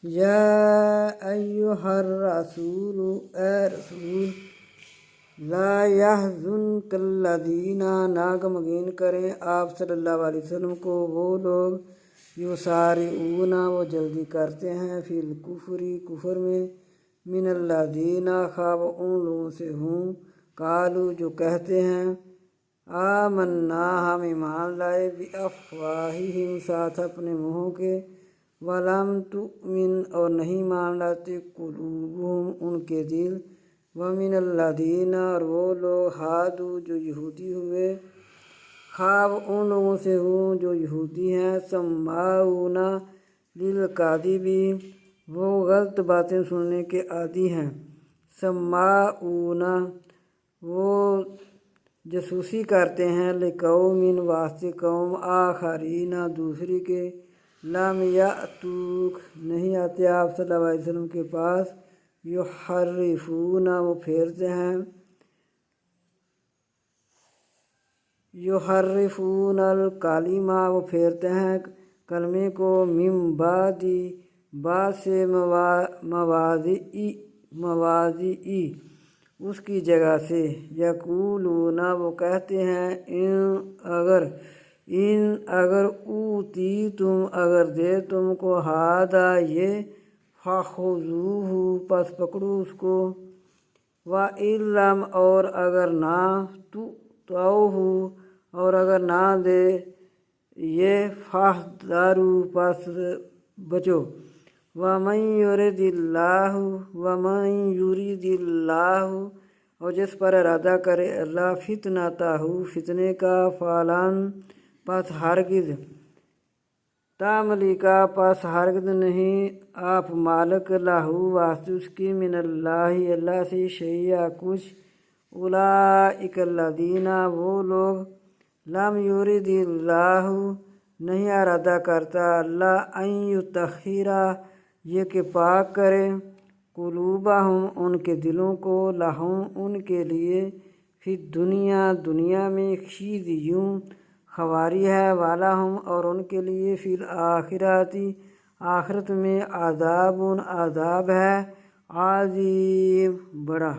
یا ایھا الرسول، اے رسول، لا یحزنک الذین، نہ غمگین کریں آپ صلی اللہ علیہ وسلم کو وہ لوگ، یسارعون وہ جلدی کرتے ہیں، فی الکفر کفر میں، من الذین خواہ وہ ان لوگوں سے ہوں، قالوا جو کہتے ہیں، آمنا ہم ایمان لائے، بافواہہم ساتھ اپنے منہوں کے، ولم تؤمن اور نہیں مان لاتے، قلوبہم ان کے دل، ومن الذین اور وہ لوگ، ہادو جو یہودی ہوئے، خواہ ان لوگوں سے ہوں جو یہودی ہیں، سماعون للکذب وہ غلط باتیں سننے کے عادی ہیں، سماعون وہ جاسوسی کرتے ہیں، لقوم واسطے قوم، آخرین دوسری کے، لم یأتوک نہیں آتے آپ صلی اللہ علیہ وسلم کے پاس، یحرفون وہ پھیرتے ہیں، یحرفون الکلمہ وہ پھیرتے ہیں کلمے کو، من بعد سے مواضعی اس کی جگہ سے، یقولون وہ کہتے ہیں، ان اگر اوتیتم اگر دے تم کو، ھذا یہ، فخذوہ پس پکڑو اس کو، وَإِن لَّمْ اور اگر نہ تؤتوہ اور اگر نہ دے یہ، فاحذروا پس بچو، وَمَن یرد اللہ اور جس پر ارادہ کرے اللہ، فتنتہ فتنے کا، فلن پس ہرگز، تملکا پس ہرگز نہیں آپ مالک، لہو واسطے اس کی، من اللہ اللہ سے، شیئا کچھ، اولئک الذین وہ لوگ، لم یرد اللہ نہیں ارادہ کرتا اللہ، ان یطہر یہ کہ پاک کرے، قلوبہم ان کے دلوں کو، لہم ان کے لیے، فی الدنیا دنیا میں، خزی خواری ہے، ولہم اور ان کے لیے، فی الآخرۃ آخرت میں، عذاب عذاب ہے، عظیم بڑا۔